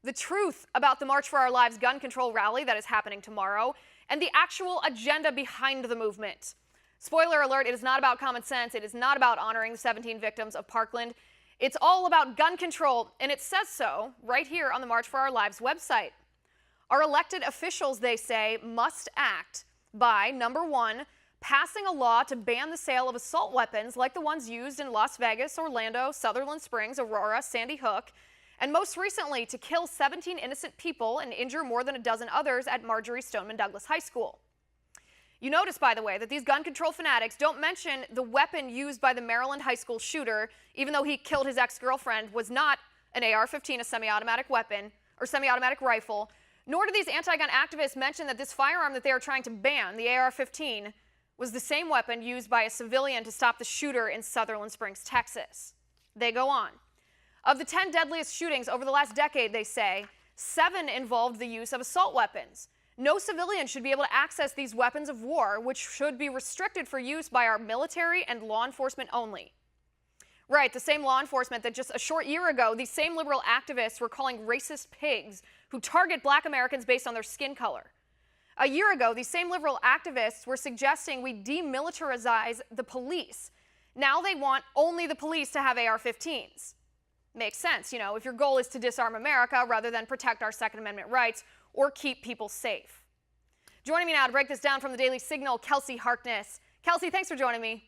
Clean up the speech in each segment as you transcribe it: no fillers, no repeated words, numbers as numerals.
the truth about the March for Our Lives gun control rally that is happening tomorrow, and the actual agenda behind the movement. Spoiler alert, it is not about common sense. It is not about honoring the 17 victims of Parkland. It's all about gun control, and it says so right here on the March for Our Lives website. Our elected officials, they say, must act by, number one, passing a law to ban the sale of assault weapons like the ones used in Las Vegas, Orlando, Sutherland Springs, Aurora, Sandy Hook, and most recently to kill 17 innocent people and injure more than a dozen others at Marjory Stoneman Douglas High School. You notice, by the way, that these gun control fanatics don't mention the weapon used by the Maryland high school shooter, even though he killed his ex-girlfriend, was not an AR-15, a semi-automatic weapon, or semi-automatic rifle, nor do these anti-gun activists mention that this firearm that they are trying to ban, the AR-15, was the same weapon used by a civilian to stop the shooter in Sutherland Springs, Texas. They go on. Of the 10 deadliest shootings over the last decade, they say, 7 involved the use of assault weapons. No civilian should be able to access these weapons of war, which should be restricted for use by our military and law enforcement only. Right, the same law enforcement that just a short year ago, these same liberal activists were calling racist pigs who target black Americans based on their skin color. A year ago, these same liberal activists were suggesting we demilitarize the police. Now they want only the police to have AR-15s. Makes sense, you know, if your goal is to disarm America rather than protect our Second Amendment rights or keep people safe. Joining me now to break this down from the Daily Signal, Kelsey Harkness. Kelsey, thanks for joining me.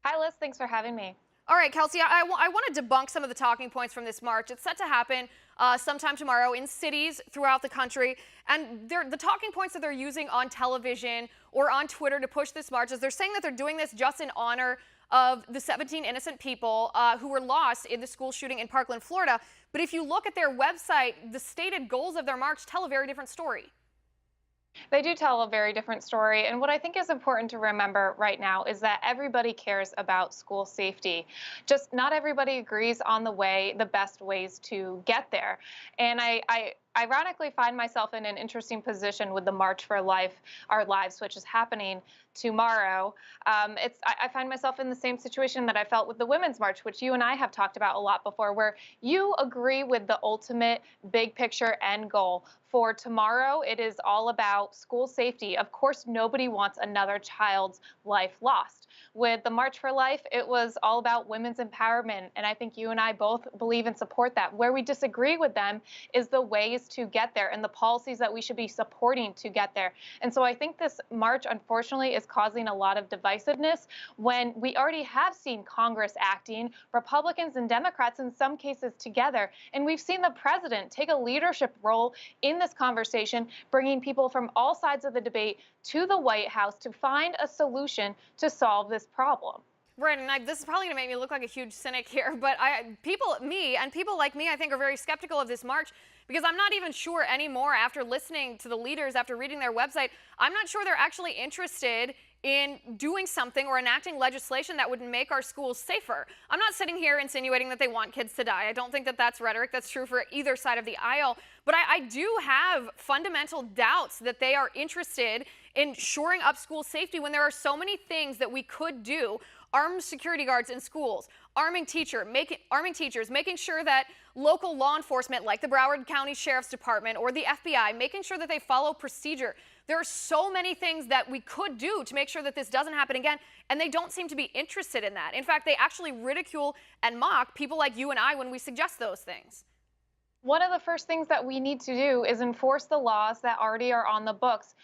Hi, Liz. Thanks for having me. All right, Kelsey, I want to debunk some of the talking points from this march. It's set to happen sometime tomorrow in cities throughout the country. And the talking points that they're using on television or on Twitter to push this march is they're saying that they're doing this just in honor of the 17 innocent people who were lost in the school shooting in Parkland, Florida. But if you look at their website, the stated goals of their march tell a very different story. They do tell a very different story. And what I think is important to remember right now is that everybody cares about school safety. Just not everybody agrees on the best ways to get there. And I ironically find myself in an interesting position with the March for Our Lives, which is happening tomorrow. I find myself in the same situation that I felt with the Women's March, which you and I have talked about a lot before, where you agree with the ultimate big picture end goal. For tomorrow, it is all about school safety. Of course, nobody wants another child's life lost. With the March for Life, it was all about women's empowerment, and I think you and I both believe and support that. Where we disagree with them is the ways to get there and the policies that we should be supporting to get there. And so I think this march, unfortunately, is causing a lot of divisiveness when we already have seen Congress acting, Republicans and Democrats in some cases together. And we've seen the president take a leadership role in this conversation, bringing people from all sides of the debate to the White House to find a solution to solve this problem. Right, and this is probably going to make me look like a huge cynic here, but people like me, I think, are very skeptical of this march because I'm not even sure anymore after listening to the leaders, after reading their website, I'm not sure they're actually interested in doing something or enacting legislation that would make our schools safer. I'm not sitting here insinuating that they want kids to die. I don't think that that's rhetoric that's true for either side of the aisle, but I do have fundamental doubts that they are interested in shoring up school safety when there are so many things that we could do. Armed security guards in schools, arming teachers, making sure that local law enforcement like the Broward County Sheriff's Department or the FBI, making sure that they follow procedure. There are so many things that we could do to make sure that this doesn't happen again, and they don't seem to be interested in that. In fact, they actually ridicule and mock people like you and I when we suggest those things. One of the first things that we need to do is enforce the laws that already are on the books.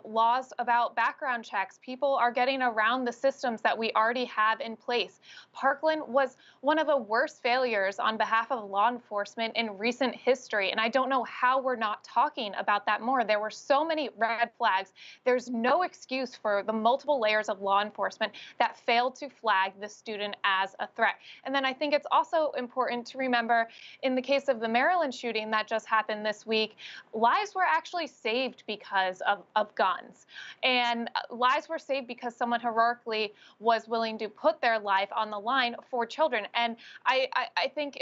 Laws about background checks. People are getting around the systems that we already have in place. Parkland was one of the worst failures on behalf of law enforcement in recent history, and I don't know how we're not talking about that more. There were so many red flags. There's no excuse for the multiple layers of law enforcement that failed to flag the student as a threat. And then I think it's also important to remember in the case of the Maryland shooting that just happened this week, lives were actually saved because of guns. And lives were saved because someone heroically was willing to put their life on the line for children. And I think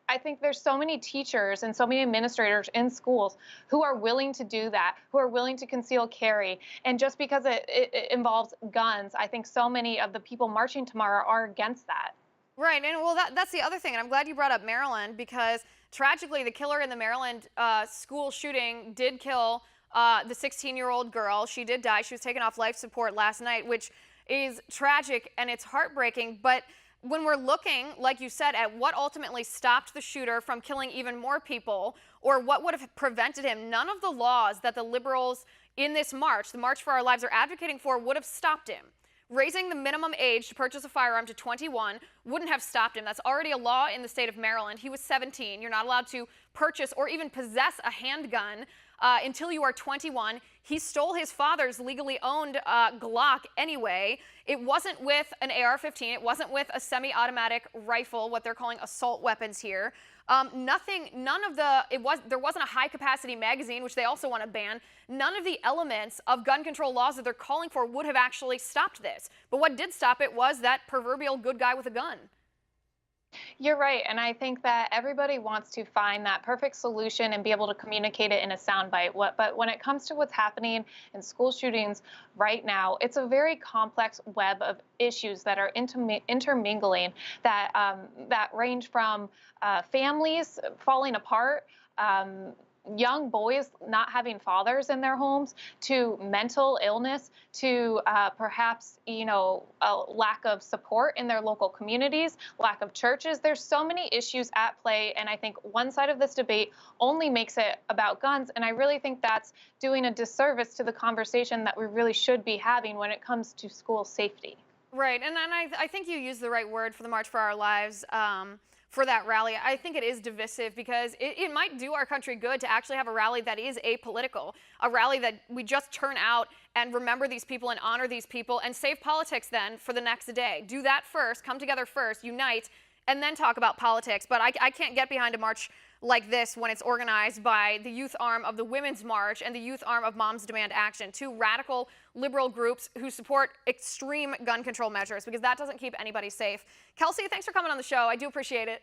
I think there's so many teachers and so many administrators in schools who are willing to do that, who are willing to conceal carry. And just because it involves guns, I think so many of the people marching tomorrow are against that. Right, and well, that's the other thing, and I'm glad you brought up Maryland because tragically, the killer in the Maryland school shooting did kill the 16-year-old girl. She did die. She was taken off life support last night, which is tragic and it's heartbreaking. But when we're looking, like you said, at what ultimately stopped the shooter from killing even more people, or what would have prevented him, none of the laws that the liberals in this march, the March for Our Lives, are advocating for would have stopped him. Raising the minimum age to purchase a firearm to 21 wouldn't have stopped him. That's already a law in the state of Maryland. He was 17. You're not allowed to purchase or even possess a handgun until you are 21. He stole his father's legally owned Glock anyway. It wasn't with an AR-15. It wasn't with a semi-automatic rifle, what they're calling assault weapons here. There wasn't a high-capacity magazine, which they also want to ban. None of the elements of gun control laws that they're calling for would have actually stopped this. But what did stop it was that proverbial good guy with a gun. You're right, and I think that everybody wants to find that perfect solution and be able to communicate it in a soundbite. But when it comes to what's happening in school shootings right now, it's a very complex web of issues that are intermingling that range from families falling apart, young boys not having fathers in their homes, to mental illness, to perhaps, a lack of support in their local communities, lack of churches. There's so many issues at play, and I think one side of this debate only makes it about guns, and I really think that's doing a disservice to the conversation that we really should be having when it comes to school safety. Right, and I think you used the right word for the March for Our Lives. For that rally, I think it is divisive because it might do our country good to actually have a rally that is apolitical, a rally that we just turn out and remember these people and honor these people and save politics then for the next day. Do that first, come together first, unite, and then talk about politics. But I can't get behind a march like this when it's organized by the youth arm of the Women's March and the youth arm of Moms Demand Action, two radical liberal groups who support extreme gun control measures, because that doesn't keep anybody safe. Kelsey, thanks for coming on the show. I do appreciate it.